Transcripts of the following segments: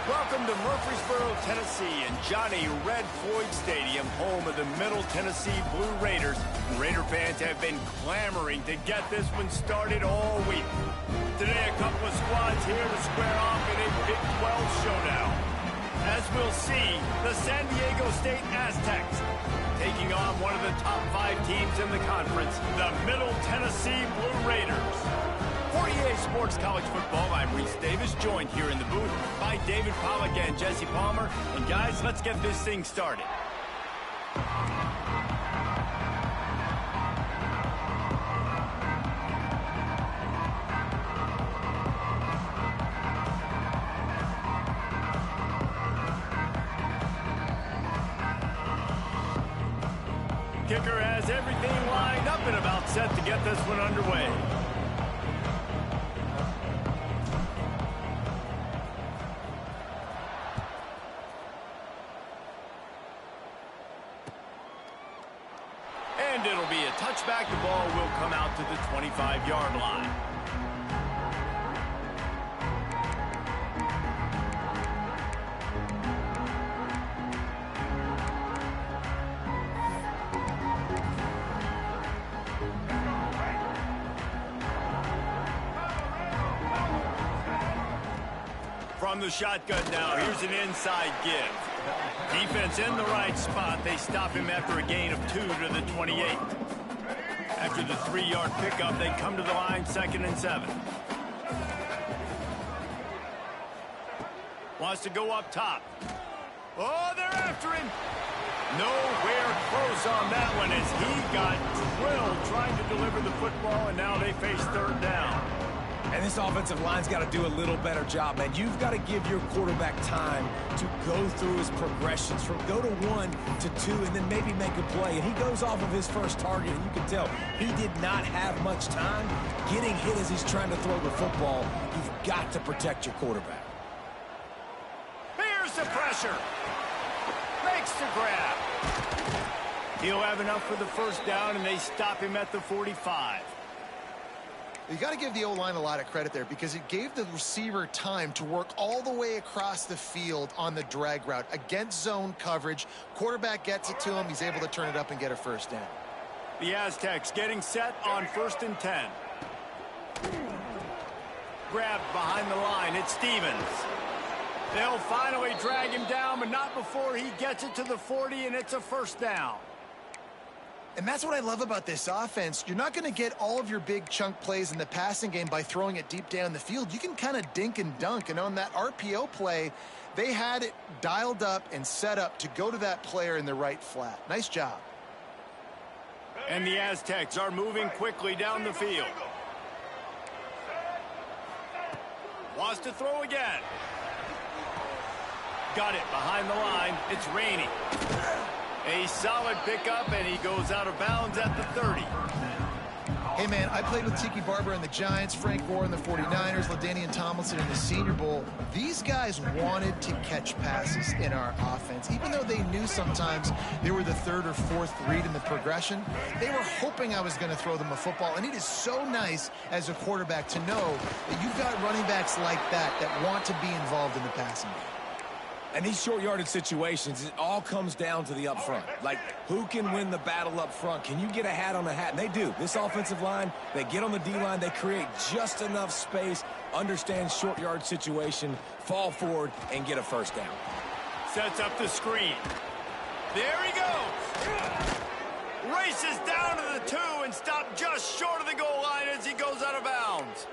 Welcome to Murfreesboro, Tennessee, and Johnny Red Floyd Stadium, home of the Middle Tennessee Blue Raiders. Raider fans have been clamoring to get this one started all week. Today, a couple of squads here to square off in a Big 12 showdown. As we'll see, the San Diego State Aztecs taking on one of the top 5 teams in the conference, the Middle Tennessee Blue Raiders. For EA Sports College Football, I'm Reese Davis, joined here in the booth by David Pollack and Jesse Palmer. And guys, let's get this thing started. Kicker has everything lined up and about set to get this one underway. And it'll be a touchback. The ball will come out to the 25-yard line. From the shotgun now, here's an inside give. Defense in the right spot. They stop him after a gain of 2 to the 28. After the 3-yard pickup, they come to the line, 2nd and 7. Wants to go up top. Oh, they're after him. Nowhere close on that one as he got drilled trying to deliver the football, and now they face 3rd down. And this offensive line's got to do a little better job, man. You've got to give your quarterback time to go through his progressions from go to 1 to 2 and then maybe make a play. And he goes off of his first target, and you can tell he did not have much time getting hit as he's trying to throw the football. You've got to protect your quarterback. Here's the pressure. Makes the grab. He'll have enough for the first down, and they stop him at the 45. You got to give the O-line a lot of credit there because it gave the receiver time to work all the way across the field on the drag route against zone coverage. Quarterback gets it to him. He's able to turn it up and get a first down. The Aztecs getting set on 1st and 10. Grabbed behind the line. It's Stevens. They'll finally drag him down, but not before he gets it to the 40, and it's a first down. And that's what I love about this offense. You're not going to get all of your big chunk plays in the passing game by throwing it deep down the field. You can kind of dink and dunk. And on that RPO play, they had it dialed up and set up to go to that player in the right flat. Nice job. And the Aztecs are moving quickly down the field. Wants to throw again. Got it behind the line. It's Rainey. A solid pickup, and he goes out of bounds at the 30. Hey, man, I played with Tiki Barber and the Giants, Frank Gore and the 49ers, LaDainian Tomlinson in the Senior Bowl. These guys wanted to catch passes in our offense. Even though they knew sometimes they were the 3rd or 4th read in the progression, they were hoping I was going to throw them a football. And it is so nice as a quarterback to know that you've got running backs like that want to be involved in the passing game. And these short yardage situations, it all comes down to the up front. Like, who can win the battle up front? Can you get a hat on a hat? And they do. This offensive line, they get on the D-line, they create just enough space, understand short yard situation, fall forward, and get a first down. Sets up the screen. There he goes. Races down to the 2 and stopped just short of the goal line as he goes out of bounds.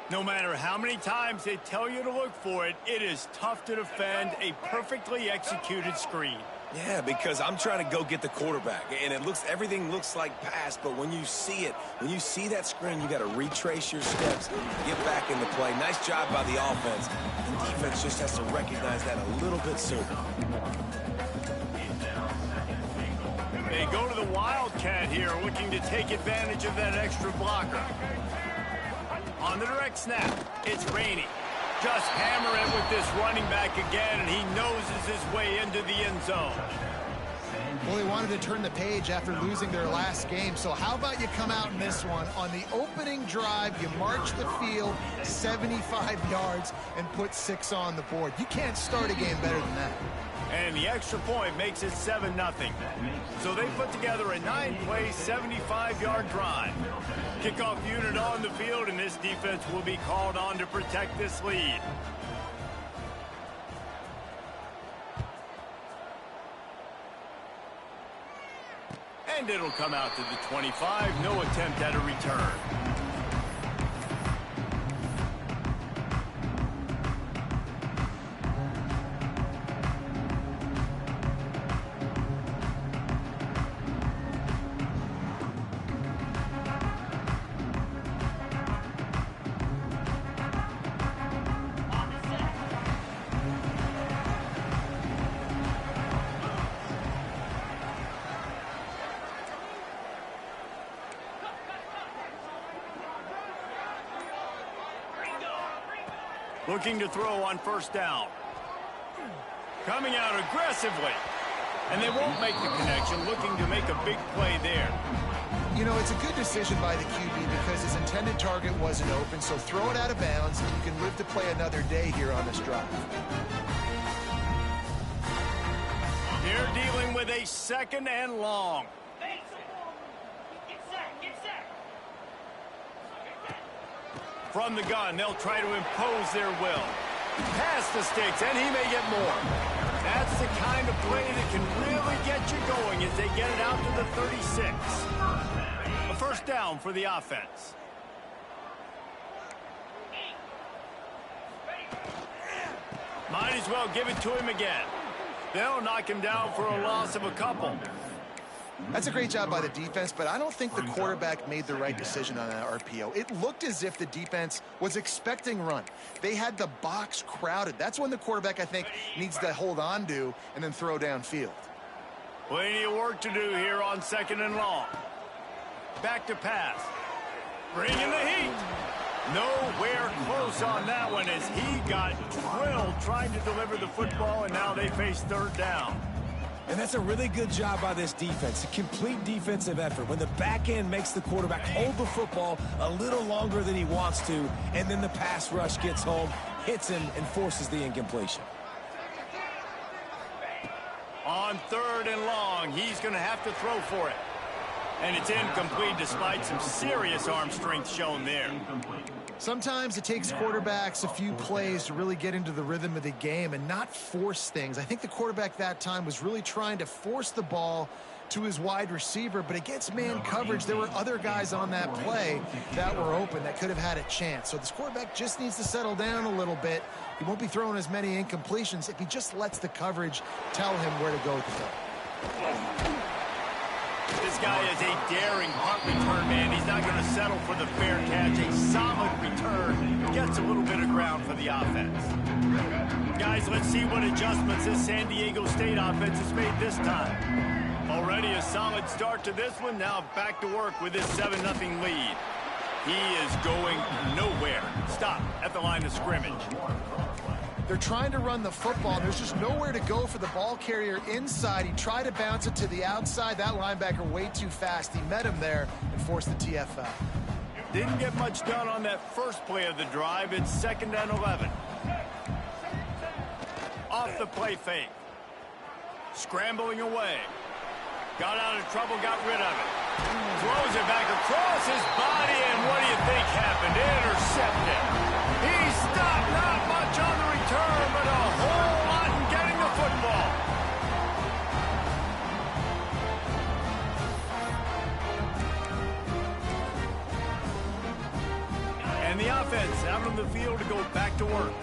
No matter how many times they tell you to look for it, it is tough to defend a perfectly executed screen. Yeah, because I'm trying to go get the quarterback, and everything looks like pass, but when you see it, when you see that screen, you got to retrace your steps, get back into play. Nice job by the offense. The defense just has to recognize that a little bit sooner. They go to the Wildcat here, looking to take advantage of that extra blocker. On the direct snap, it's Rainey. Just hammer it with this running back again, and he noses his way into the end zone. Well, they wanted to turn the page after losing their last game, so how about you come out in this one? On the opening drive, you march the field 75 yards and put 6 on the board. You can't start a game better than that. And the extra point makes it 7-0. So they put together a 9-play, 75-yard drive. Kickoff unit on the field, and this defense will be called on to protect this lead. And it'll come out to the 25. No attempt at a return. Looking to throw on first down. Coming out aggressively. And they won't make the connection, looking to make a big play there. You know, it's a good decision by the QB because his intended target wasn't open, so throw it out of bounds, and you can live to play another day here on this drive. They're dealing with a 2nd and long. From the gun, they'll try to impose their will. Past the sticks, and he may get more. That's the kind of play that can really get you going as they get it out to the 36. A first down for the offense. Might as well give it to him again. They'll knock him down for a loss of a couple. That's a great job by the defense, but I don't think the quarterback made the right decision on that RPO. It looked as if the defense was expecting run. They had the box crowded. That's when the quarterback, I think, needs to hold on to and then throw downfield. Plenty of work to do here on 2nd and long. Back to pass. Bringing the heat. Nowhere close on that one as he got drilled trying to deliver the football, and now they face 3rd down. And that's a really good job by this defense, a complete defensive effort. When the back end makes the quarterback hold the football a little longer than he wants to, and then the pass rush gets home, hits him, and forces the incompletion. On 3rd and long, he's going to have to throw for it. And it's incomplete despite some serious arm strength shown there. Sometimes it takes quarterbacks a few plays to really get into the rhythm of the game and not force things. I think the quarterback that time was really trying to force the ball to his wide receiver, but against man coverage, there were other guys on that play that were open that could have had a chance. So this quarterback just needs to settle down a little bit. He won't be throwing as many incompletions if he just lets the coverage tell him where to go with the ball. This guy is a daring punt return man. He's not going to settle for the fair catch. A solid return. Gets a little bit of ground for the offense. Guys, let's see what adjustments this San Diego State offense has made this time. Already a solid start to this one. Now back to work with this 7-0 lead. He is going nowhere. Stop at the line of scrimmage. They're trying to run the football. There's just nowhere to go for the ball carrier inside. He tried to bounce it to the outside. That linebacker way too fast. He met him there and forced the TFL. Didn't get much done on that first play of the drive. It's 2nd and 11. Off the play fake. Scrambling away. Got out of trouble, got rid of it. Throws it back across his body, and what do you think happened? Intercepted. He stopped, not much on the return, but a whole lot in getting the football. And the offense out on the field to go back to work.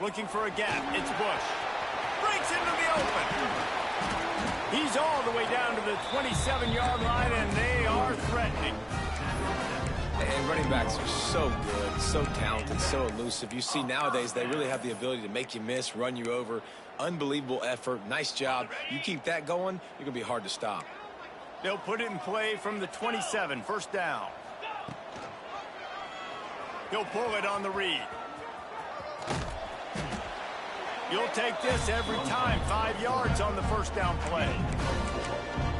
Looking for a gap. It's Bush. Breaks into the open. He's all the way down to the 27-yard line, and they are threatening. And running backs are so good, so talented, so elusive. You see nowadays they really have the ability to make you miss, run you over. Unbelievable effort. Nice job. You keep that going, you're going to be hard to stop. They'll put it in play from the 27, first down. He'll pull it on the read. You'll take this every time. 5 yards on the first down play.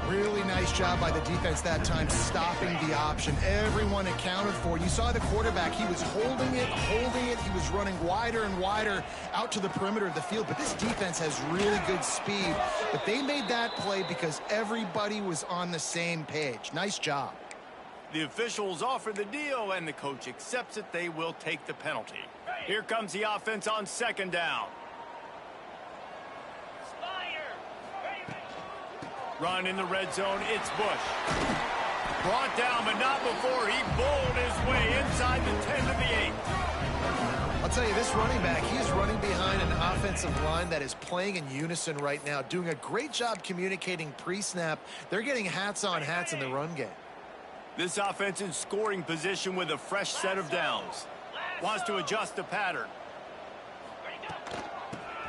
Really nice job by the defense that time, stopping the option. Everyone accounted for. You saw the quarterback. He was holding it. He was running wider and wider out to the perimeter of the field. But this defense has really good speed. But they made that play because everybody was on the same page. Nice job. The officials offer the deal, and the coach accepts it. They will take the penalty. Here comes the offense on second down. Run in the red zone. It's Bush. Brought down, but not before he bowled his way inside the 10 to the 8. I'll tell you, this running back, he's running behind an offensive line that is playing in unison right now, doing a great job communicating pre-snap. They're getting hats on hats in the run game. This offense in scoring position with a fresh set of downs. Wants to adjust the pattern.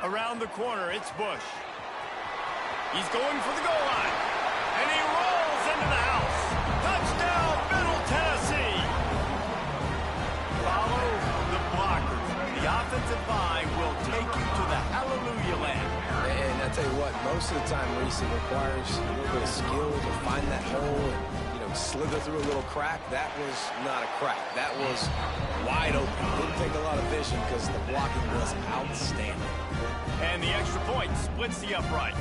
Around the corner, it's Bush. He's going for the goal line. And he rolls into the house. Touchdown, Middle Tennessee. Follow the blockers. The offensive line will take you to the hallelujah land. And I tell you what, most of the time, Reese, it requires a little bit of skill to find that hole and, slither through a little crack. That was not a crack. That was wide open. Didn't take a lot of vision because the blocking was outstanding. And the extra point splits the uprights.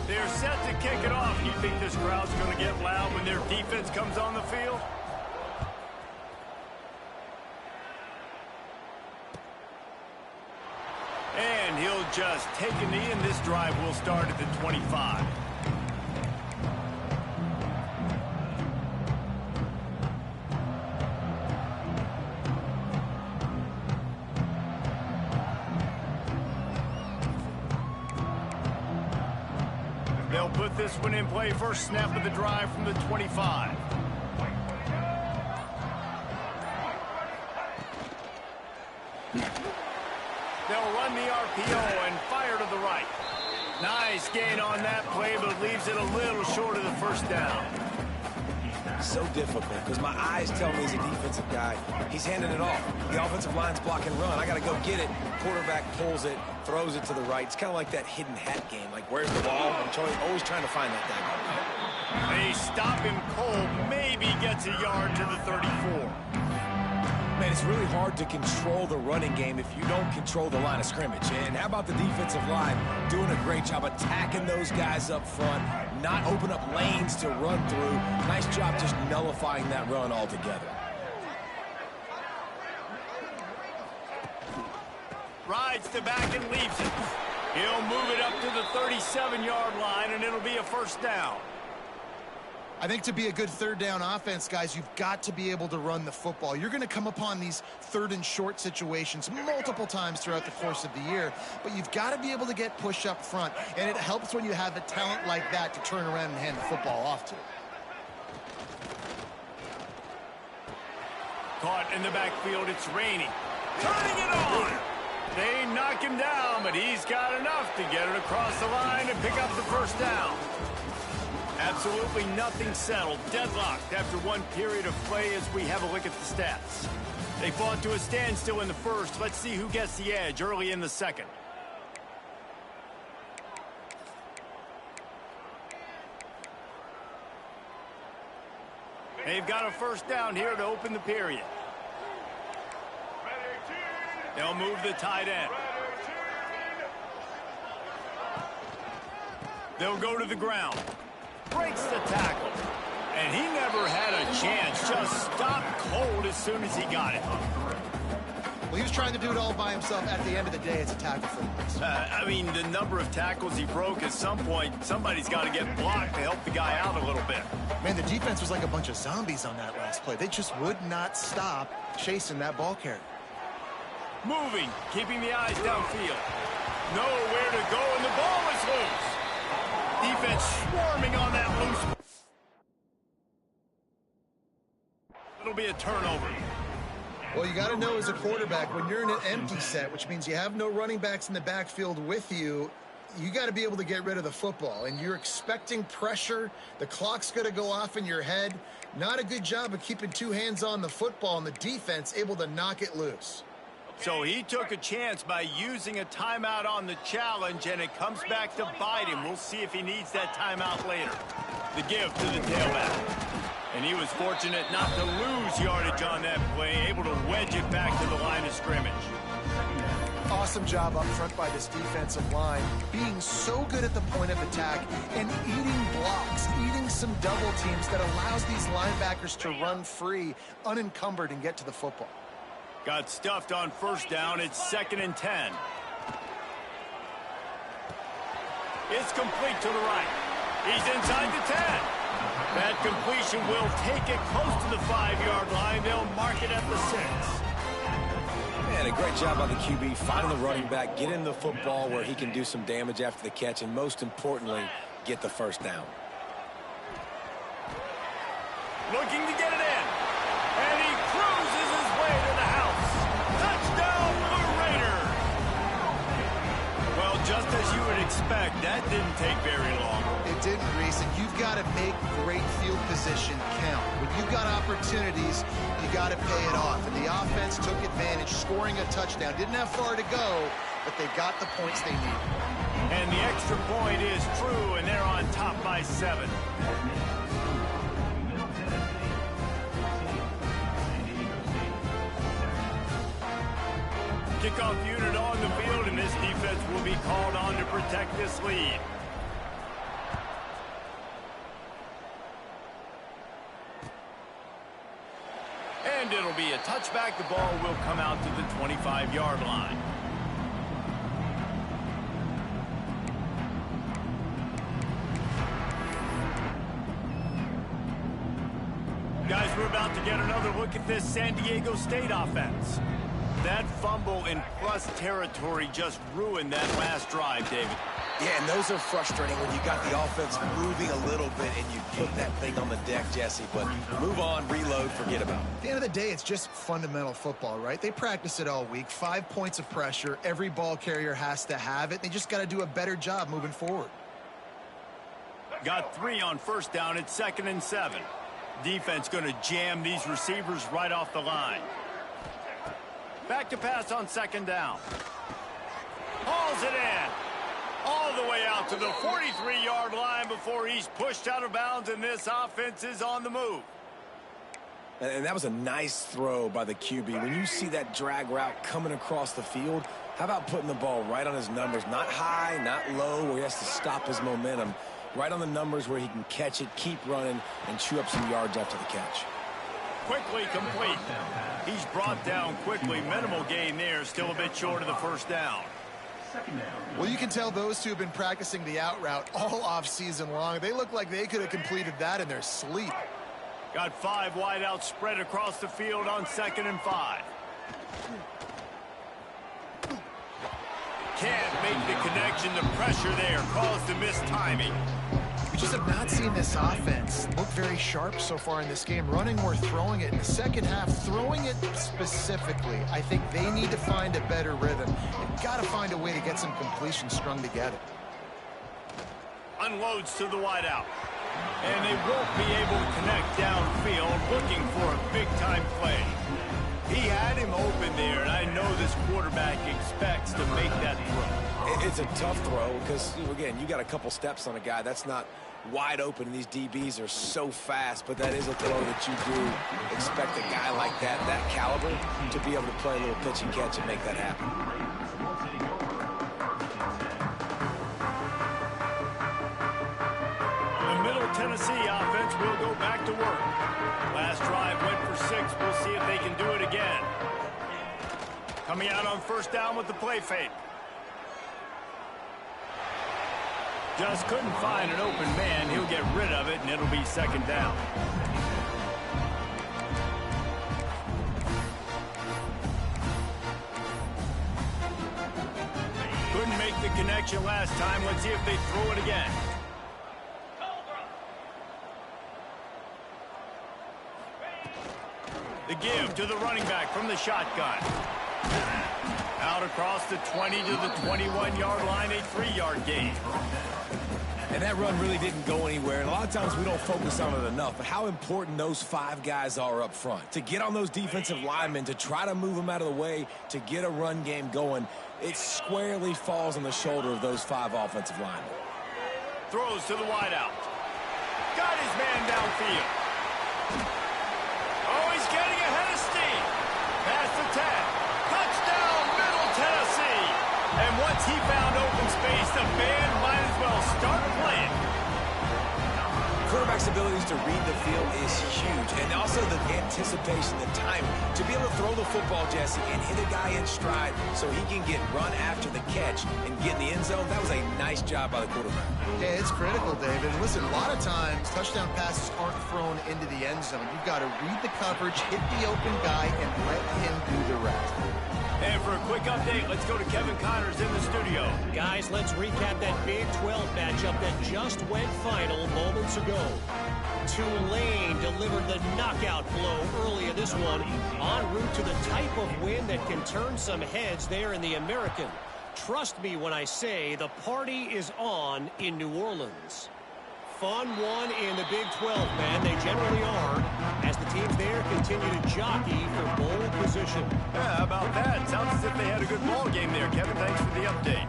They're set to kick it off. You think this crowd's going to get loud when their defense comes on the field? And he'll just take a knee, and this drive will start at the 25. They'll put this one in play. First snap of the drive from the 25. They'll run the RPO and fire to the right. Nice gain on that play, but leaves it a little short of the first down. So difficult because my eyes tell me he's a defensive guy. He's handing it off. The offensive line's block and run. I got to go get it. Quarterback pulls it, throws it to the right. It's kind of like that hidden hat game. Like, where's the ball? I'm always trying to find that guy. They stop him cold. Maybe gets a yard to the 34. Man, it's really hard to control the running game if you don't control the line of scrimmage. And how about the defensive line doing a great job attacking those guys up front, not open up lanes to run through. Nice job just nullifying that run altogether. Rides the back and leaves it. He'll move it up to the 37-yard line, and it'll be a first down. I think to be a good third down offense, guys, you've got to be able to run the football. You're going to come upon these third and short situations multiple times throughout the course of the year, but you've got to be able to get push up front, and it helps when you have a talent like that to turn around and hand the football off to. Caught in the backfield, it's raining. Turning it on! They knock him down, but he's got enough to get it across the line and pick up the first down. Absolutely nothing settled. Deadlocked after one period of play as we have a look at the stats. They fought to a standstill in the first. Let's see who gets the edge early in the second. They've got a first down here to open the period. They'll move the tight end. They'll go to the ground. Breaks the tackle. And he never had a chance. Just stopped cold as soon as he got it. Well, he was trying to do it all by himself. At the end of the day, it's a tackle for loss. I mean, the number of tackles he broke, at some point, somebody's got to get blocked to help the guy out a little bit. Man, the defense was like a bunch of zombies on that last play. They just would not stop chasing that ball carrier. Moving, keeping the eyes downfield. Nowhere to go, and the ball is loose. Defense swarming on that loose. It'll be a turnover. Well, you got to know as a quarterback, when you're in an empty set, which means you have no running backs in the backfield with you, you got to be able to get rid of the football. And you're expecting pressure. The clock's going to go off in your head. Not a good job of keeping two hands on the football, and the defense able to knock it loose. So he took a chance by using a timeout on the challenge, and it comes back to bite him. We'll see if he needs that timeout later. The give to the tailback. And he was fortunate not to lose yardage on that play, able to wedge it back to the line of scrimmage. Awesome job up front by this defensive line, being so good at the point of attack and eating blocks, eating some double teams that allows these linebackers to run free, unencumbered, and get to the football. Got stuffed on first down. It's 2nd and 10. It's complete to the right. He's inside the 10. That completion will take it close to the 5-yard line. They'll mark it at the 6. Man, a great job by the QB finding the running back, getting the football where he can do some damage after the catch, and most importantly, get the first down. Looking to get it in. And he cruises his way to the house. Touchdown, Blue Raiders! Well, just as you would expect, that didn't take very long. It didn't, Reese, and you've got to make great field position count. When you've got opportunities, you got to pay it off. And the offense took advantage, scoring a touchdown. Didn't have far to go, but they got the points they needed. And the extra point is true, and they're on top by 7. Kickoff unit on the field, and this defense will be called on to protect this lead. And it'll be a touchback. The ball will come out to the 25-yard line. Guys, we're about to get another look at this San Diego State offense. That fumble in plus territory just ruined that last drive, David. Yeah, and those are frustrating when you got the offense moving a little bit and you put that thing on the deck, Jesse. But move on, reload, forget about it. At the end of the day, it's just fundamental football, right? They practice it all week. 5 points of pressure. Every ball carrier has to have it. They just got to do a better job moving forward. Got 3 on first down. It's 2nd and 7. Defense going to jam these receivers right off the line. Back to pass on 2nd down. Hauls it in. All the way out to the 43-yard line before he's pushed out of bounds, and this offense is on the move. And that was a nice throw by the QB. When you see that drag route coming across the field, how about putting the ball right on his numbers? Not high, not low, where he has to stop his momentum. Right on the numbers where he can catch it, keep running, and chew up some yards after the catch. Quickly complete. He's brought down quickly. Minimal gain there. Still a bit short of the first down. Well, you can tell those two have been practicing the out route all off season long. They look like they could have completed that in their sleep. Got 5 wideouts spread across the field on 2nd and 5. Can't make the connection. The pressure there caused the missed timing. We just have not seen this offense look very sharp so far in this game, running or throwing it. In the second half, throwing it specifically, I think they need to find a better rhythm. They've got to find a way to get some completions strung together. Unloads to the wideout. And they won't be able to connect downfield, looking for a big-time play. He had him open there, and I know this quarterback expects to make that throw. It's a tough throw because, again, you got a couple steps on a guy. That's not wide open. These DBs are so fast, but that is a throw that you do expect a guy like that caliber, to be able to play a little pitch and catch and make that happen. The Middle Tennessee offense will go back to work. Last drive went for 6. We'll see if they can do it again. Coming out on first down with the play fake. Just couldn't find an open man. He'll get rid of it, and it'll be second down. Couldn't make the connection last time. Let's see if they throw it again. The give to the running back from the shotgun. Out across the 20 to the 21-yard line, a 3-yard gain. And that run really didn't go anywhere. And a lot of times we don't focus on it enough, but how important those 5 guys are up front. To get on those defensive linemen, to try to move them out of the way, to get a run game going, it squarely falls on the shoulder of those 5 offensive linemen. Throws to the wideout. Got his man downfield. Oh, he's getting ahead of steam. Past the 10. Touchdown, Middle Tennessee. And once he found open space, the band might as well start playing. Quarterback's abilities to read the field is huge, and also the anticipation, the timing. To be able to throw the football, Jesse, and hit a guy in stride so he can get run after the catch and get in the end zone, that was a nice job by the quarterback. Yeah, it's critical, David. And listen, a lot of times touchdown passes aren't thrown into the end zone. You've got to read the coverage, hit the open guy, and let him do the rest. And for a quick update, let's go to Kevin Connors in the studio. Guys, let's recap that Big 12 matchup that just went final moments ago. Tulane delivered the knockout blow early in this one, en route to the type of win that can turn some heads there in the American. Trust me when I say the party is on in New Orleans. Fun one in the Big 12, man. They generally are, as the teams there continue to jockey for bowl position. Yeah, how about that? Sounds as if they had a good ball game there. Kevin, thanks for the update.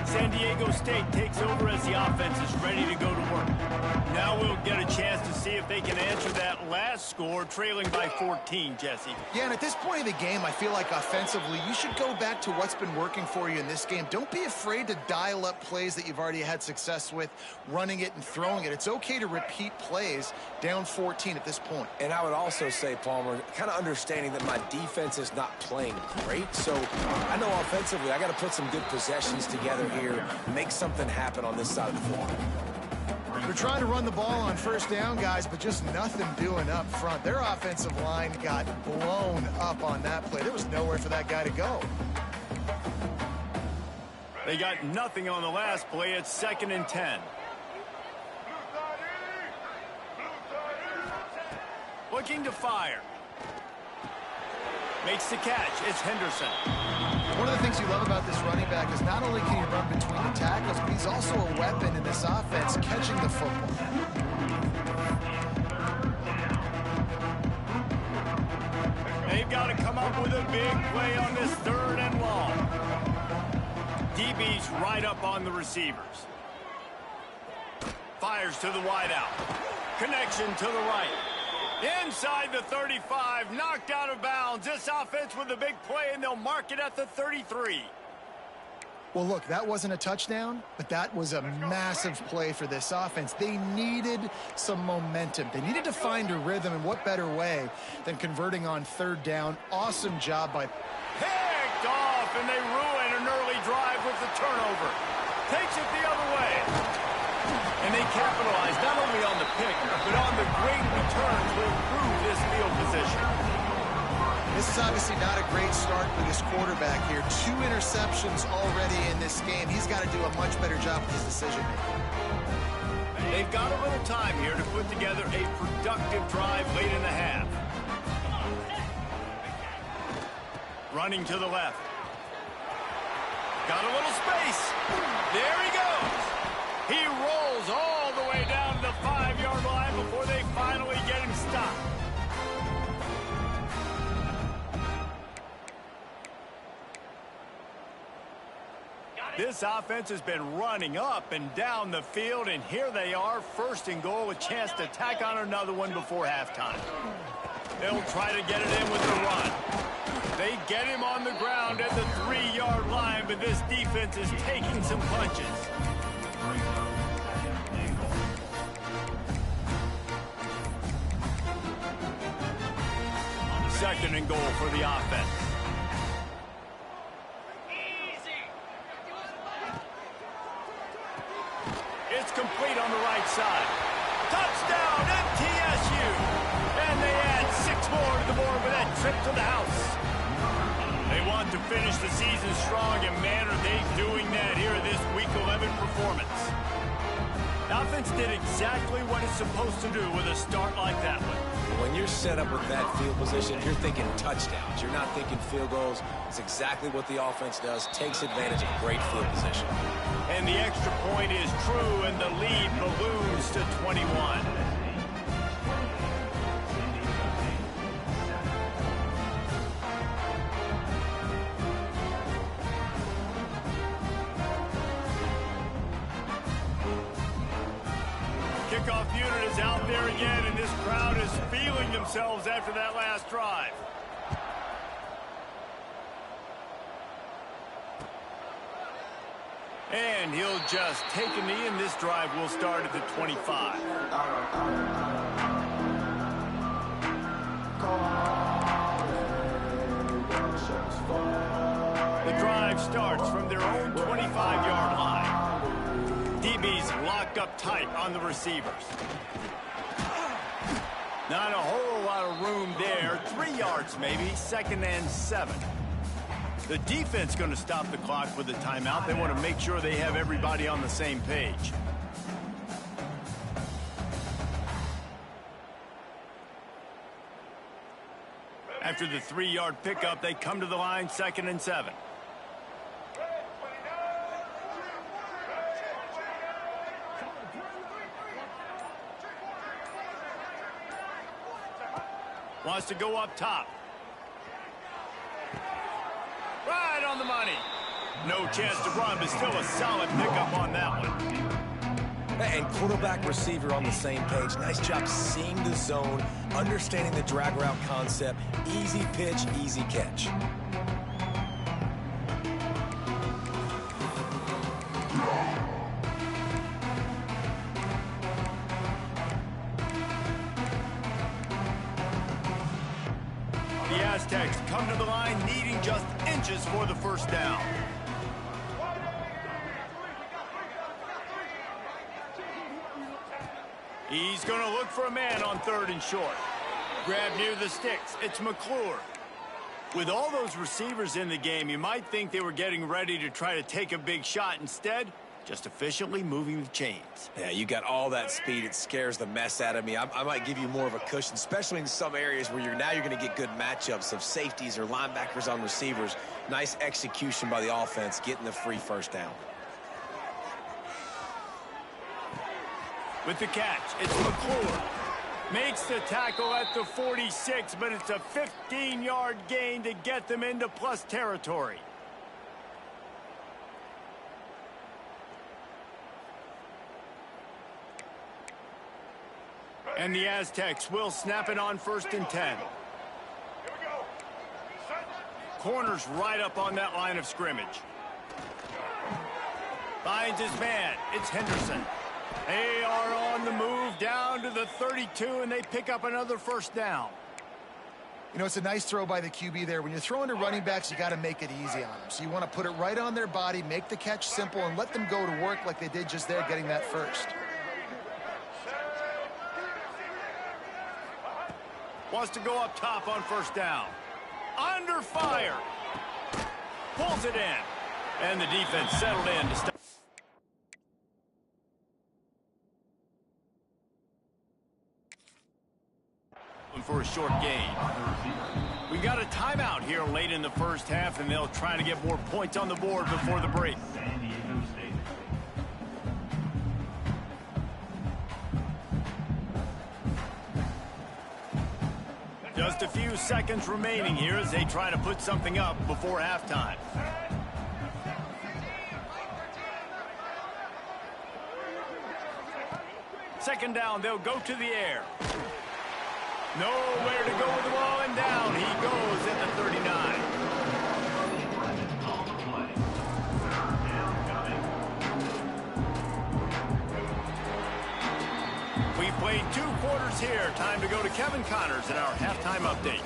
San Diego State takes over as the offense is ready to go to work. Now we'll get a chance to see if they can answer that last score, trailing by 14, Jesse. Yeah, and at this point of the game, I feel like offensively, you should go back to what's been working for you in this game. Don't be afraid to dial up plays that you've already had success with, running it and throwing it. It's okay to repeat plays down 14 at this point. And I would also say, Palmer, kind of understanding that my defense is not playing great. So I know offensively I got to put some good possessions together here, make something happen on this side of the ball. They're trying to run the ball on first down, guys, but just nothing doing up front. Their offensive line got blown up on that play. There was nowhere for that guy to go. They got nothing on the last play. It's 2nd and 10. Looking to fire. Makes the catch. It's Henderson. One of the things you love about this running back is not only can he run between the tackles, but he's also a weapon in this offense, catching the football. They've got to come up with a big play on this 3rd and long. DB's right up on the receivers. Fires to the wideout. Connection to the right. Inside the 35, knocked out of bounds. This offense with a big play, and they'll mark it at the 33. Well, look, that wasn't a touchdown, but that was a massive play for this offense. They needed some momentum. They needed to find a rhythm, and what better way than converting on 3rd down. Awesome job by... Picked off, and they ruin an early drive with the turnover. Takes it the other way. And they capitalize not only on the pick, but on the great return to improve this field position. This is obviously not a great start for this quarterback here. 2 interceptions already in this game. He's got to do a much better job with his decision-making. They've got a little time here to put together a productive drive late in the half. Running to the left. Got a little space. There he goes. He rolls all the way down to the 5-yard line before they finally get him stopped. This offense has been running up and down the field, and here they are, 1st and goal, a chance to tack on another one before halftime. They'll try to get it in with the run. They get him on the ground at the 3-yard line, but this defense is taking some punches. 2nd and goal for the offense. It's complete on the right side. Touchdown, MTSU! And they add 6 more to the board with that trip to the house. They want to finish the season strong, and man, are they doing that here in this Week 11 performance. The offense did exactly what it's supposed to do with a start like that one. When you're set up with that field position, you're thinking touchdowns. You're not thinking field goals. It's exactly what the offense does. Takes advantage of great field position. And the extra point is true, and the lead balloons to 21. Kickoff unit is out there again, and this crowd is feeling themselves after that last drive. And he'll just take a knee, and this drive will start at the 25. The drive starts from their own 25-yard line. DB's locked up tight on the receivers. Not a whole lot of room there. 3 yards maybe, 2nd and 7. The defense going to stop the clock with a timeout. They want to make sure they have everybody on the same page. After the 3-yard pickup, they come to the line, 2nd and 7. Wants to go up top. Right on the money. No chance to run, but still a solid pickup on that one. And quarterback receiver on the same page. Nice job seeing the zone, understanding the drag route concept. Easy pitch, easy catch. The Aztecs come to the line needing just inches for the first down. He's going to look for a man on 3rd and short. Grab near the sticks. It's McClure. With all those receivers in the game, you might think they were getting ready to try to take a big shot. Instead, just efficiently moving the chains. Yeah, you got all that speed. It scares the mess out of me. I might give you more of a cushion, especially in some areas where you're going to get good matchups of safeties or linebackers on receivers. Nice execution by the offense, getting the free first down. With the catch, it's McClure. Makes the tackle at the 46, but it's a 15-yard gain to get them into plus territory. And the Aztecs will snap it on 1st and 10. Corner's right up on that line of scrimmage. Finds his man. It's Henderson. They are on the move down to the 32, and they pick up another first down. You know, it's a nice throw by the QB there. When you're throwing to running backs, you got to make it easy on them. So you want to put it right on their body, make the catch simple, and let them go to work like they did just there, getting that first. Wants to go up top on first down. Under fire. Pulls it in. And the defense settled in to stop. For a short gain. We got a timeout here late in the first half, and they'll try to get more points on the board before the break. Just a few seconds remaining here as they try to put something up before halftime. Second down, they'll go to the air. Nowhere to go with the ball, and down he goes at the 39. We played 2 quarters here. Time to go to Kevin Connors in our halftime update.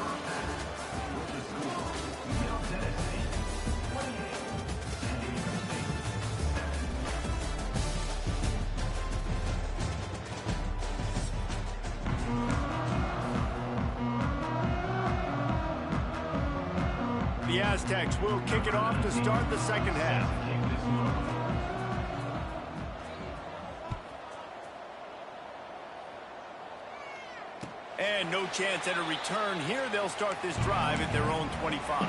The Aztecs will kick it off to start the second half. And no chance at a return here. They'll start this drive at their own 25.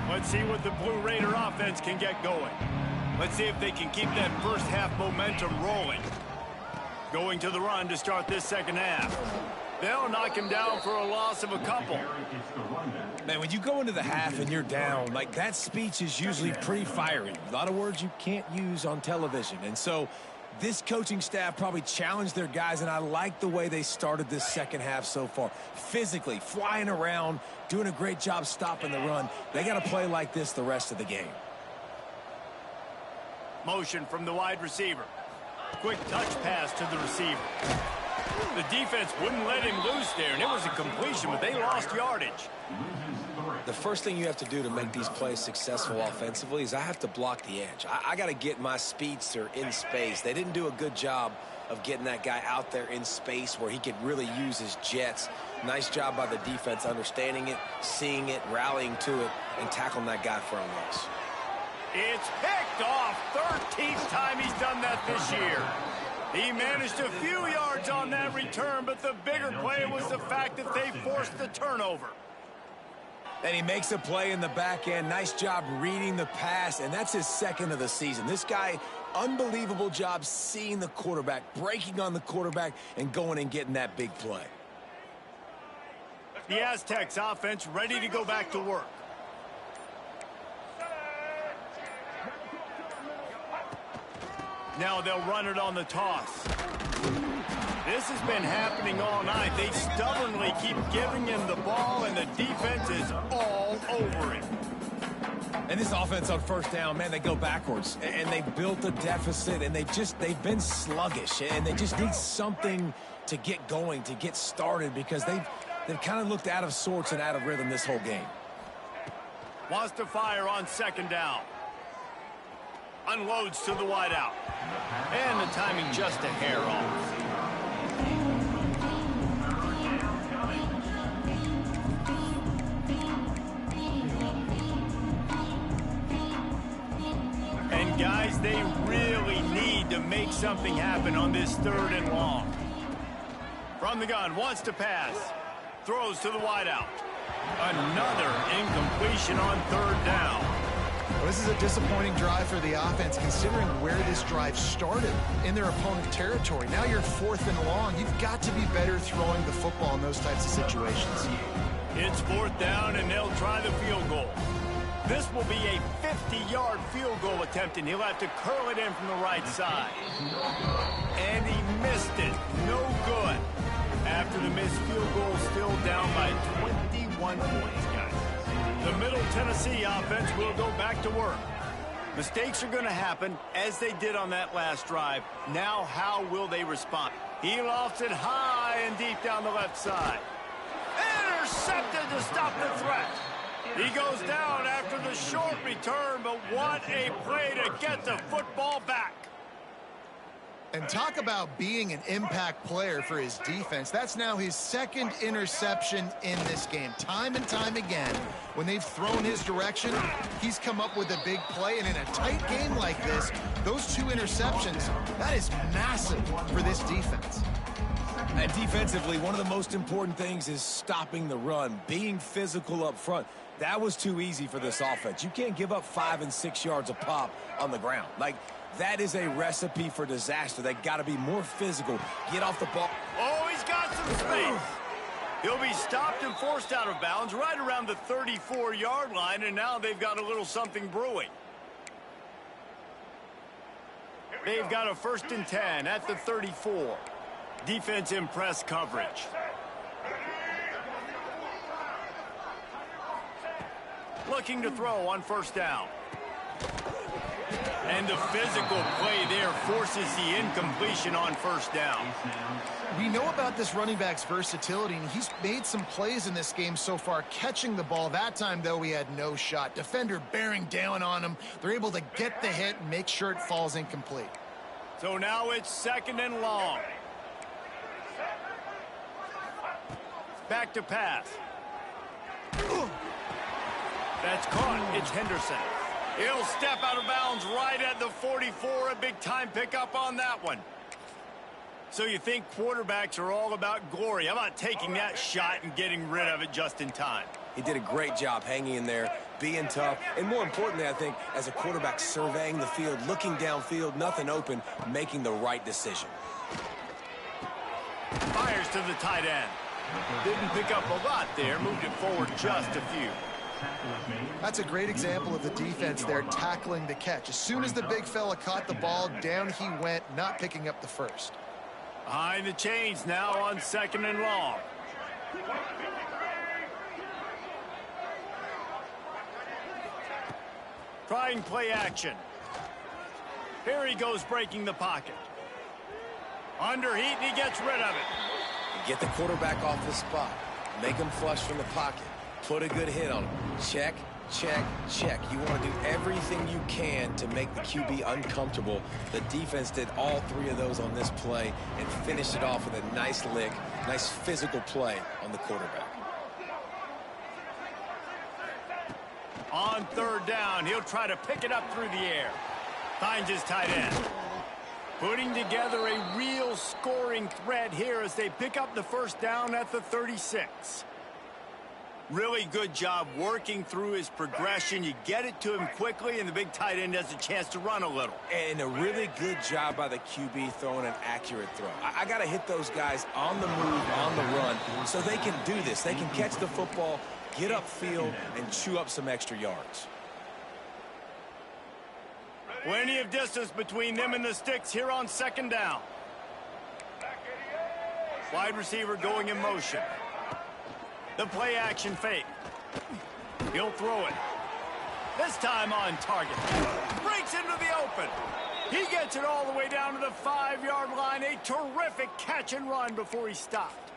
Let's see what the Blue Raider offense can get going. Let's see if they can keep that first half momentum rolling. Going to the run to start this second half. They'll knock him down for a loss of a couple. Man, when you go into the half and you're down, like, that speech is usually pretty fiery. A lot of words you can't use on television. And so this coaching staff probably challenged their guys, and I like the way they started this second half so far. Physically, flying around, doing a great job stopping the run. They got to play like this the rest of the game. Motion from the wide receiver. Quick touch pass to the receiver. The defense wouldn't let him loose there, and it was a completion, but they lost yardage. The first thing you have to do to make these plays successful offensively is I have to block the edge. I got to get my speedster in space. They didn't do a good job of getting that guy out there in space where he could really use his jets. Nice job by the defense understanding it, seeing it, rallying to it, and tackling that guy for a loss. It's picked off. 13th time he's done that this year. He managed a few yards on that return, but the bigger play was the fact that they forced the turnover. And he makes a play in the back end. Nice job reading the pass, and that's his second of the season. This guy, unbelievable job seeing the quarterback, breaking on the quarterback, and going and getting that big play. The Aztecs offense ready to go back to work. Now they'll run it on the toss. This has been happening all night. They stubbornly keep giving him the ball, and the defense is all over it. And this offense on first down, man, they go backwards. And they built a deficit, and they've been sluggish. And they just need something to get going, to get started, because they've kind of looked out of sorts and out of rhythm this whole game. Wants to fire on second down. Unloads to the wideout. And the timing just a hair off. And guys, they really need to make something happen on this 3rd and long. From the gun, wants to pass. Throws to the wideout. Another incompletion on 3rd down. Well, this is a disappointing drive for the offense, considering where this drive started, in their opponent territory. Now you're 4th and long. You've got to be better throwing the football in those types of situations. It's 4th down, and they'll try the field goal. This will be a 50-yard field goal attempt, and he'll have to curl it in from the right side. And he missed it. No good. After the missed field goal, still down by 21 points, guys. The Middle Tennessee offense will go back to work. Mistakes are going to happen, as they did on that last drive. Now, how will they respond? He lofts it high and deep down the left side. Intercepted to stop the threat. He goes down after the short return, but what a play to get the football back. And talk about being an impact player for his defense. That's now his 2nd interception in this game. Time and time again, when they've thrown his direction, he's come up with a big play. And in a tight game like this, those 2 interceptions, that is massive for this defense. And defensively, one of the most important things is stopping the run, being physical up front. That was too easy for this offense. You can't give up 5 and 6 yards a pop on the ground. Like, that is a recipe for disaster. They got to be more physical. Get off the ball. Oh, he's got some space. He'll be stopped and forced out of bounds right around the 34-yard line, and now they've got a little something brewing. They've got a 1st and 10 at the 34. Defense in press coverage. Looking to throw on first down. And the physical play there forces the incompletion on first down. We know about this running back's versatility, and he's made some plays in this game so far, catching the ball. That time, though, he had no shot. Defender bearing down on him. They're able to get the hit and make sure it falls incomplete. So now it's 2nd and long. Back to pass. That's caught. It's Henderson. He'll step out of bounds right at the 44. A big-time pickup on that one. So you think quarterbacks are all about glory. How about taking that shot and getting rid of it just in time? He did a great job hanging in there, being tough, and more importantly, I think, as a quarterback, surveying the field, looking downfield, nothing open, making the right decision. Fires to the tight end. Didn't pick up a lot there, moved it forward just a few. That's a great example of the defense there tackling the catch. As soon as the big fella caught the ball, down he went, not picking up the first. Behind the chains now on 2nd and long. Trying play action. Here he goes breaking the pocket. Under heat and he gets rid of it. Get the quarterback off his spot. Make him flush from the pocket. Put a good hit on him. Check, check, check. You want to do everything you can to make the QB uncomfortable. The defense did all 3 of those on this play and finished it off with a nice lick, nice physical play on the quarterback. On 3rd down, he'll try to pick it up through the air. Finds his tight end. Putting together a real scoring threat here as they pick up the first down at the 36. Really good job working through his progression. You get it to him quickly, and the big tight end has a chance to run a little. And a really good job by the QB throwing an accurate throw. I got to hit those guys on the move, on the run, so they can do this. They can catch the football, get upfield, and chew up some extra yards. Plenty of distance between them and the sticks here on 2nd down. Wide receiver going in motion. The play action fake. He'll throw it. This time on target. Breaks into the open. He gets it all the way down to the 5-yard line. A terrific catch and run before he stopped.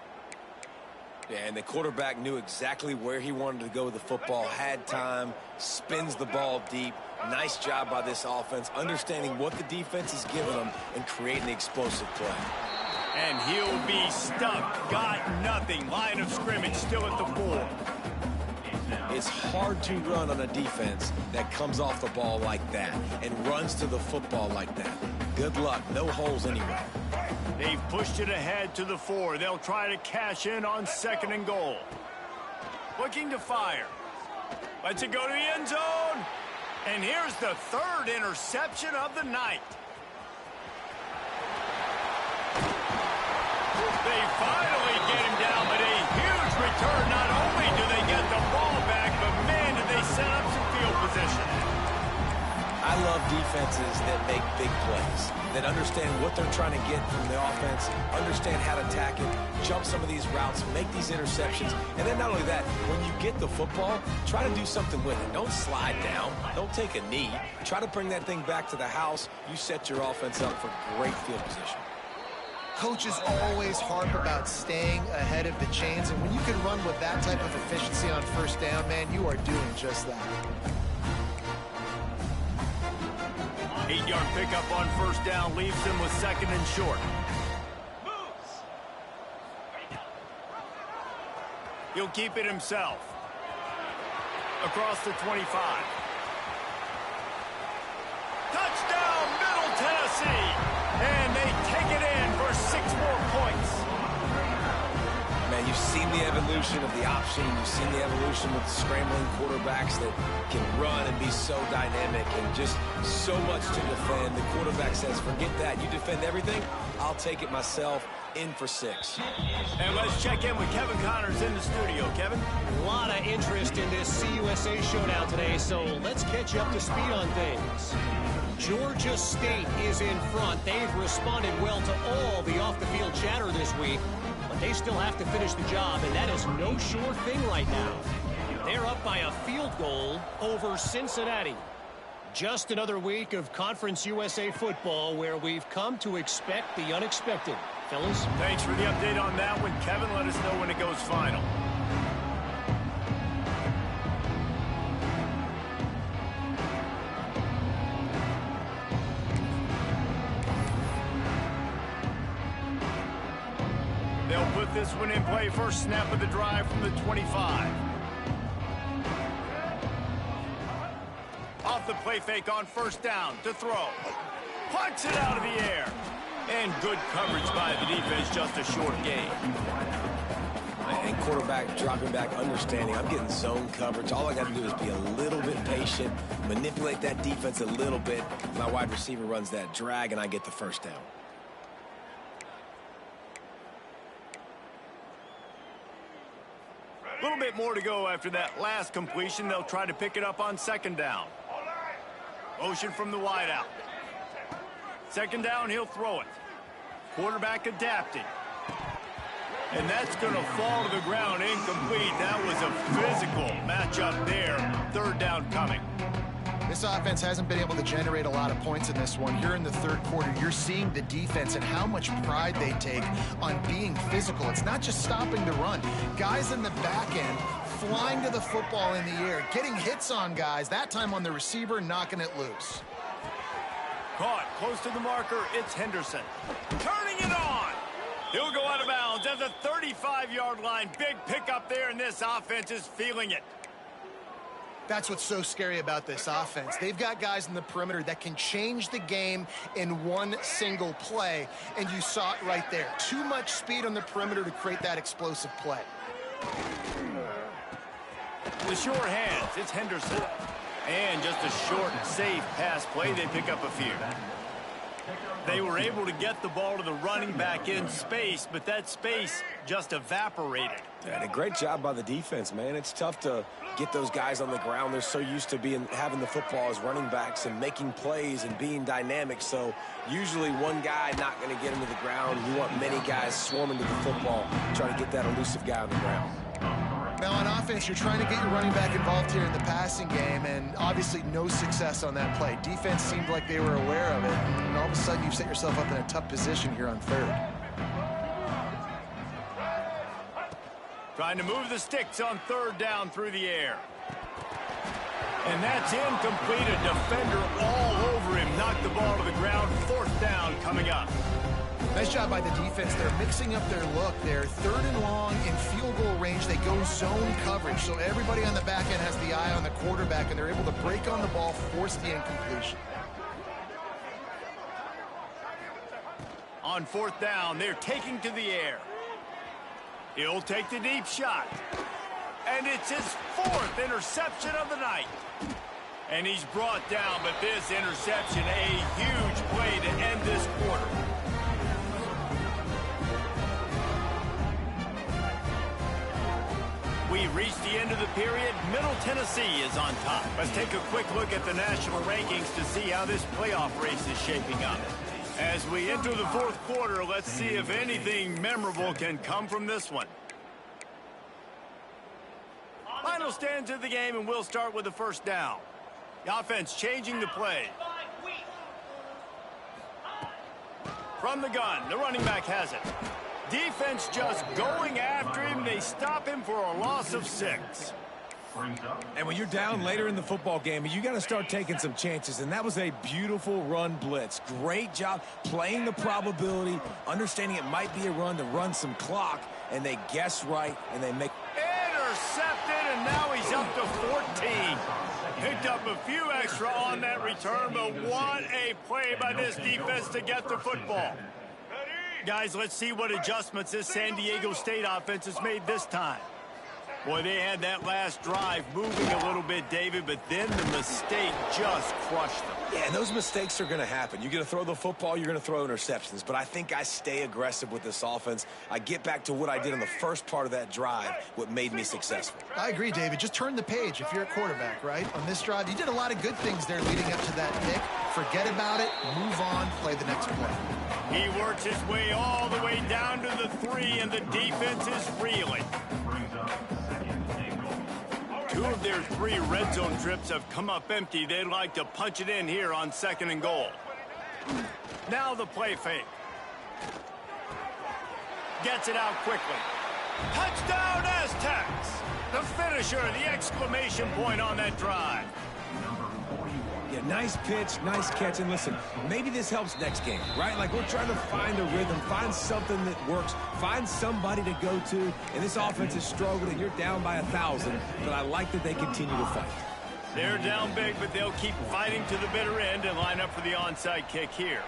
Yeah, and the quarterback knew exactly where he wanted to go with the football, had time, spins the ball deep. Nice job by this offense, understanding what the defense is giving them and creating the explosive play. And he'll be stuck. Got nothing. Line of scrimmage still at the 4. It's hard to run on a defense that comes off the ball like that and runs to the football like that. Good luck. No holes anywhere. They've pushed it ahead to the 4. They'll try to cash in on 2nd and goal. Looking to fire. Lets it go to the end zone. And here's the 3rd interception of the night. They finally get him down, but a huge return. Not only do they get the ball back, but man, did they set up some field position. I love defenses that make big plays, that understand what they're trying to get from the offense, understand how to attack it, jump some of these routes, make these interceptions, and then not only that, when you get the football, try to do something with it. Don't slide down. Don't take a knee. Try to bring that thing back to the house. You set your offense up for great field position. Coaches always harp about staying ahead of the chains, and when you can run with that type of efficiency on first down, man, you are doing just that. 8-yard pickup on first down leaves him with 2nd and short. He'll keep it himself. Across the 25. Touchdown, Middle Tennessee! And they take it in for 6 more points. Man, you've seen the evolution of the option. You've seen the evolution of the scrambling quarterbacks that can run and be so dynamic and just so much to defend. The quarterback says, forget that. You defend everything, I'll take it myself. In for 6. And let's check in with Kevin Connors in the studio. Kevin? A lot of interest in this CUSA showdown today, so let's catch you up to speed on things. Georgia State is in front. They've responded well to all the off-the-field chatter this week, but they still have to finish the job, and that is no sure thing right now. They're up by a field goal over Cincinnati. Just another week of Conference USA football where we've come to expect the unexpected. Fellas? Thanks for the update on that one, Kevin. Let us know when it goes final. They'll put this one in play. First snap of the drive from the 25. Off the play fake on first down to throw. Punts it out of the air. And good coverage by the defense, just a short gain. And quarterback dropping back, understanding I'm getting zone coverage. All I got to do is be a little bit patient, manipulate that defense a little bit. My wide receiver runs that drag, and I get the first down. A little bit more to go after that last completion. They'll try to pick it up on second down. Motion from the wideout. Second down, he'll throw it. Quarterback adapting. And that's going to fall to the ground incomplete. That was a physical matchup there. Third down coming. This offense hasn't been able to generate a lot of points in this one. Here in the third quarter, you're seeing the defense and how much pride they take on being physical. It's not just stopping the run. Guys in the back end flying to the football in the air, getting hits on guys, that time on the receiver, knocking it loose. Caught close to the marker, it's Henderson. Turning it on. He'll go out of bounds at the 35-yard line. Big pickup there, and this offense is feeling it. That's what's so scary about this offense. They've got guys in the perimeter that can change the game in one single play, and you saw it right there. Too much speed on the perimeter to create that explosive play. The sure hands, it's Henderson. And just a short, safe pass play. They pick up a few. They were able to get the ball to the running back in space, but that space just evaporated. And a great job by the defense, man. It's tough to get those guys on the ground. They're so used to having the football as running backs and making plays and being dynamic. So usually one guy not going to get him to the ground. You want many guys swarming to the football, trying to get that elusive guy on the ground. Now on offense, you're trying to get your running back involved here in the passing game, and obviously no success on that play. Defense seemed like they were aware of it, and all of a sudden you've set yourself up in a tough position here on third. Trying to move the sticks on third down through the air. And that's incomplete. A defender all over him. Knocked the ball to the ground. Fourth down coming up. Nice job by the defense. They're mixing up their look. They're third and long in field goal range. They go zone coverage. So everybody on the back end has the eye on the quarterback, and they're able to break on the ball, force the incompletion. On fourth down, they're taking to the air. He'll take the deep shot. And it's his fourth interception of the night. And he's brought down, but this interception, a huge play to end this quarter. We reached the end of the period. Middle Tennessee is on top. Let's take a quick look at the national rankings to see how this playoff race is shaping up. As we enter the fourth quarter, let's see if anything memorable can come from this one. Final stands of the game, and we'll start with the first down. The offense changing the play. From the gun, the running back has it. Defense just going after him. They stop him for a loss of 6. And when you're down later in the football game, you got to start taking some chances. And that was a beautiful run blitz. Great job playing the probability, understanding it might be a run to run some clock. And they guess right, and they make... Intercepted, and now he's up to 14. Picked up a few extra on that return, but what a play by this defense to get the football. Guys, let's see what adjustments this San Diego State offense has made this time. Boy, they had that last drive moving a little bit, David, but then the mistake just crushed them. Yeah, and those mistakes are going to happen. You're going to throw the football, you're going to throw interceptions. But I think I stay aggressive with this offense. I get back to what I did in the first part of that drive, what made me successful. I agree, David. Just turn the page if you're a quarterback, right? On this drive, you did a lot of good things there leading up to that pick. Forget about it, move on, play the next play. He works his way all the way down to the 3, and the defense is reeling. 2 of their 3 red zone trips have come up empty. They'd like to punch it in here on 2nd and goal. Now the play fake. Gets it out quickly. Touchdown Aztecs! The finisher, the exclamation point on that drive. Yeah, nice pitch, nice catch. And listen, maybe this helps next game, right? Like we're trying to find a rhythm, find something that works, find somebody to go to. And this offense is struggling. You're down by 1,000, but I like that they continue to fight. They're down big, but they'll keep fighting to the bitter end and line up for the onside kick here.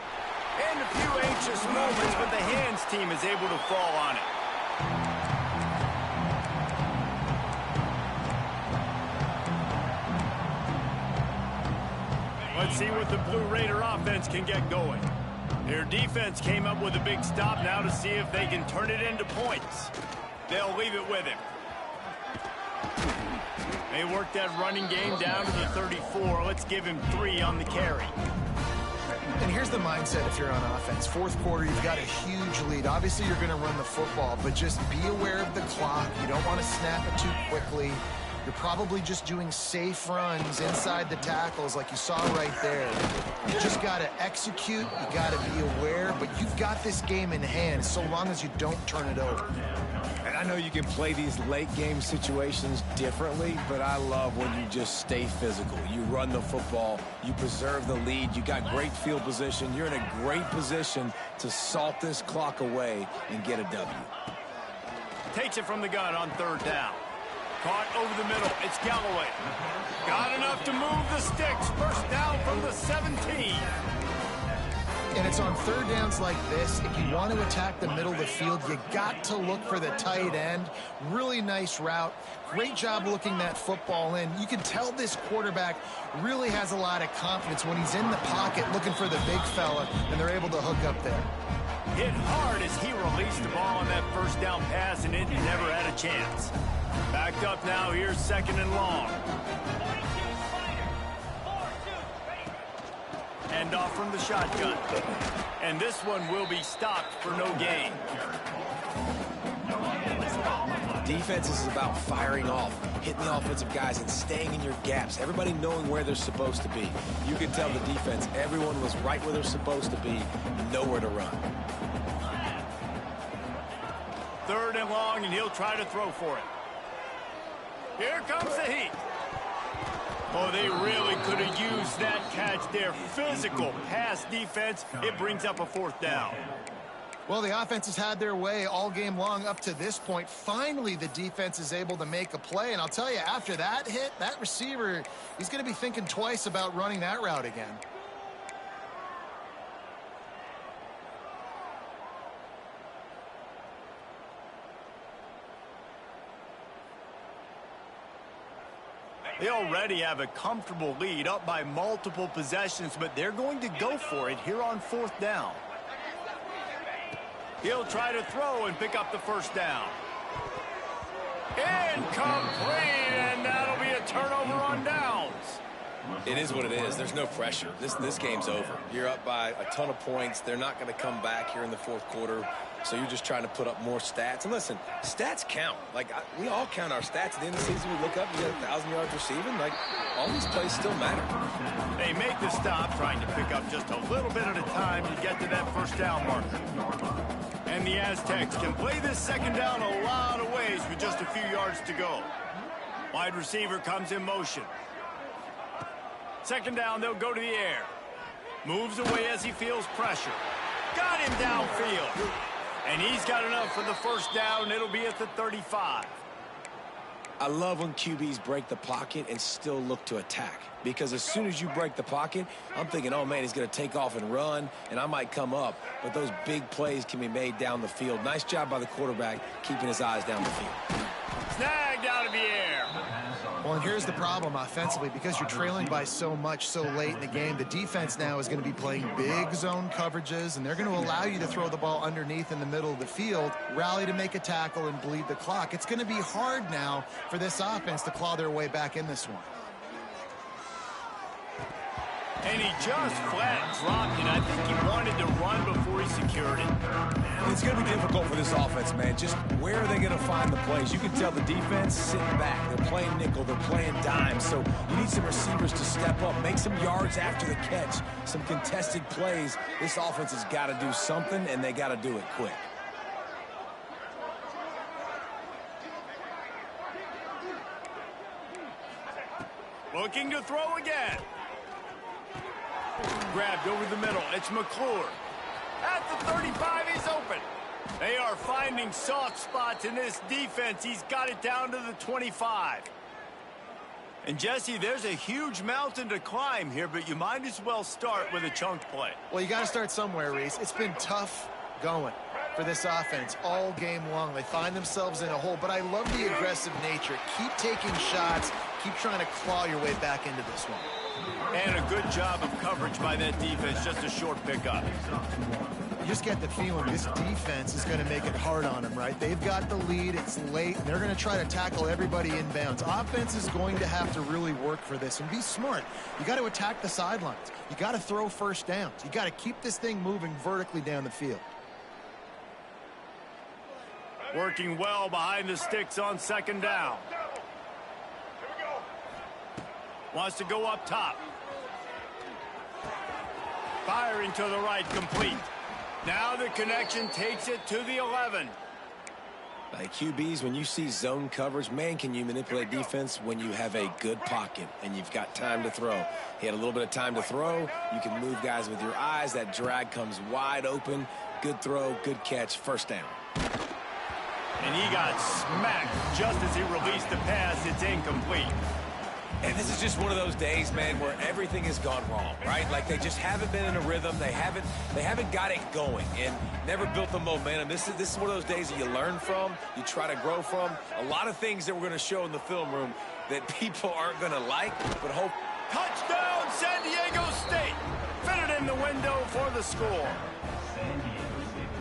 And a few anxious moments, but the hands team is able to fall on it. Let's see what the Blue Raider offense can get going. Their defense came up with a big stop now to see if they can turn it into points. They'll leave it with him. They work that running game down to the 34. Let's give him 3 on the carry. And here's the mindset if you're on offense. 4th quarter, you've got a huge lead. Obviously, you're going to run the football, but just be aware of the clock. You don't want to snap it too quickly. You're probably just doing safe runs inside the tackles like you saw right there. You just got to execute. You got to be aware, but you've got this game in hand so long as you don't turn it over. And I know you can play these late game situations differently, but I love when you just stay physical. You run the football, you preserve the lead, you got great field position. You're in a great position to salt this clock away and get a W. Takes it from the gun on 3rd down. Caught over the middle. It's Galloway. Got enough to move the sticks. First down from the 17. And it's on 3rd downs like this. If you want to attack the middle of the field, you got to look for the tight end. Really nice route. Great job looking that football in. You can tell this quarterback really has a lot of confidence when he's in the pocket looking for the big fella, and they're able to hook up there. Hit hard as he released the ball on that first down pass, and it never had a chance. Backed up now. Here's 2nd and long. End off from the shotgun. And this one will be stopped for no gain. Defense is about firing off, hitting the offensive guys and staying in your gaps. Everybody knowing where they're supposed to be. You can tell the defense, everyone was right where they're supposed to be, nowhere to run. 3rd and long, and he'll try to throw for it. Here comes the heat. Oh, they really could have used that catch there. Physical pass defense. It brings up a 4th down. Well, the offense has had their way all game long up to this point. Finally, the defense is able to make a play. And I'll tell you, after that hit, that receiver, he's going to be thinking twice about running that route again. They already have a comfortable lead, up by multiple possessions, but they're going to go for it here on 4th down. He'll try to throw and pick up the 1st down. Incomplete, and that'll be a turnover on downs. It is what it is. There's no pressure. This game's over. You're up by a ton of points. They're not going to come back here in the 4th quarter. So you're just trying to put up more stats. And listen, stats count. Like, we all count our stats. At the end of the season, we look up, you got 1,000 yards receiving. Like, all these plays still matter. They make the stop, trying to pick up just a little bit at a time to get to that 1st down marker. And the Aztecs can play this 2nd down a lot of ways with just a few yards to go. Wide receiver comes in motion. 2nd down, they'll go to the air. Moves away as he feels pressure. Got him downfield. And he's got enough for the 1st down, and it'll be at the 35. I love when QBs break the pocket and still look to attack. Because as soon as you break the pocket, I'm thinking, oh, man, he's going to take off and run, and I might come up. But those big plays can be made down the field. Nice job by the quarterback keeping his eyes down the field. Snagged drive down in the air. Well, and here's the problem offensively. Because you're trailing by so much so late in the game, the defense now is going to be playing big zone coverages, and they're going to allow you to throw the ball underneath in the middle of the field, rally to make a tackle, and bleed the clock. It's going to be hard now for this offense to claw their way back in this one. And he just flat dropped it. I think he wanted to run before he secured it. It's going to be difficult for this offense, man. Just where are they going to find the plays? You can tell the defense sitting back. They're playing nickel. They're playing dime. So you need some receivers to step up, make some yards after the catch, some contested plays. This offense has got to do something, and they got to do it quick. Looking to throw again. Grabbed over the middle. It's McClure. At the 35, he's open. They are finding soft spots in this defense. He's got it down to the 25. And, Jesse, there's a huge mountain to climb here, but you might as well start with a chunk play. Well, you got to start somewhere, Reese. It's been tough going for this offense all game long. They find themselves in a hole, but I love the aggressive nature. Keep taking shots. Keep trying to claw your way back into this one. And a good job of coverage by that defense. Just a short pickup. You just get the feeling this defense is going to make it hard on them, right? They've got the lead. It's late, and they're going to try to tackle everybody inbounds. Offense is going to have to really work for this and be smart. You got to attack the sidelines. You got to throw first downs. You got to keep this thing moving vertically down the field. Working well behind the sticks on second down. Wants to go up top. Firing to the right, complete. Now the connection takes it to the 11. Like QBs, when you see zone coverage, man, can you manipulate defense when you have a good pocket and you've got time to throw. He had a little bit of time to throw. You can move guys with your eyes. That drag comes wide open. Good throw, good catch, first down. And he got smacked just as he released the pass. It's incomplete. And this is just one of those days, man, where everything has gone wrong, right? Like they just haven't been in a rhythm. They haven't got it going and never built the momentum. This is one of those days that you learn from, you try to grow from. A lot of things that we're going to show in the film room that people aren't going to like, but hope. Touchdown, San Diego State. Fitted in the window for the score.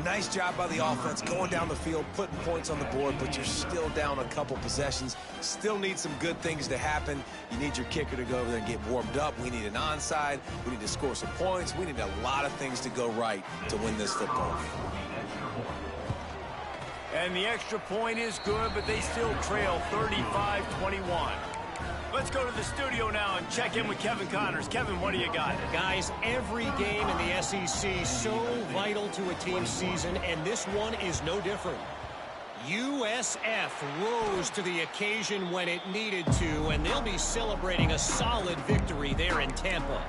Nice job by the offense going down the field, putting points on the board, but you're still down a couple possessions. Still need some good things to happen. You need your kicker to go over there and get warmed up. We need an onside. We need to score some points. We need a lot of things to go right to win this football game. And the extra point is good, but they still trail 35-21. Let's go to the studio now and check in with Kevin Connors. Kevin, what do you got? Guys, every game in the SEC so vital to a team's season, and this one is no different. USF rose to the occasion when it needed to, and they'll be celebrating a solid victory there in Tampa.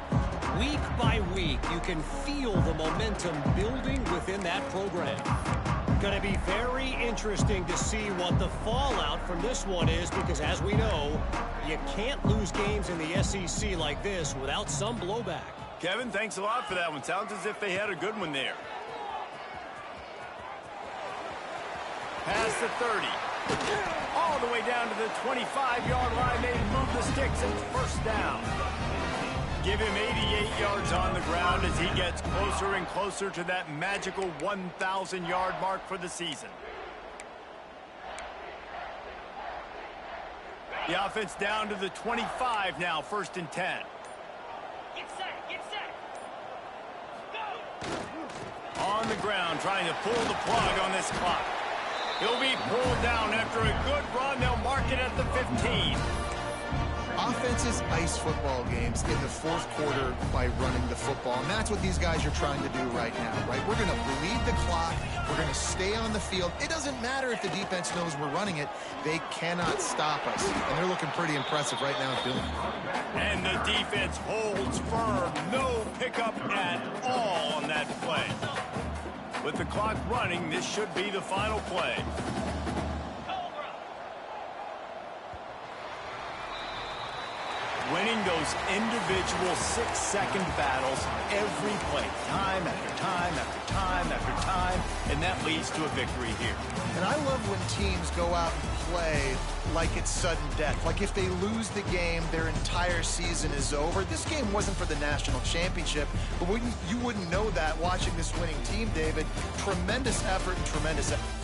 Week by week, you can feel the momentum building within that program. Going to be very interesting to see what the fallout from this one is, because as we know, you can't lose games in the SEC like this without some blowback. Kevin, thanks a lot for that one. Sounds as if they had a good one there. Past the 30. All the way down to the 25-yard line. They move the sticks. It's first down. Give him 88 yards on the ground as he gets closer and closer to that magical 1,000-yard mark for the season. The offense down to the 25 now, first and 10. Get set. Go. On the ground, trying to pull the plug on this clock. He'll be pulled down after a good run. They'll mark it at the 15. Offenses ice football games in the fourth quarter by running the football, and that's what these guys are trying to do right now, right? We're going to bleed the clock. We're going to stay on the field. It doesn't matter if the defense knows we're running it. They cannot stop us, and they're looking pretty impressive right now doing it. And the defense holds firm. No pickup at all on that play. With the clock running, this should be the final play. winning those individual 6-second battles every play, time after time after time after time, and that leads to a victory here. And I love when teams go out and play like it's sudden death. Like if they lose the game, their entire season is over. This game wasn't for the national championship, but you wouldn't know that watching this winning team, David. Tremendous effort and tremendous effort.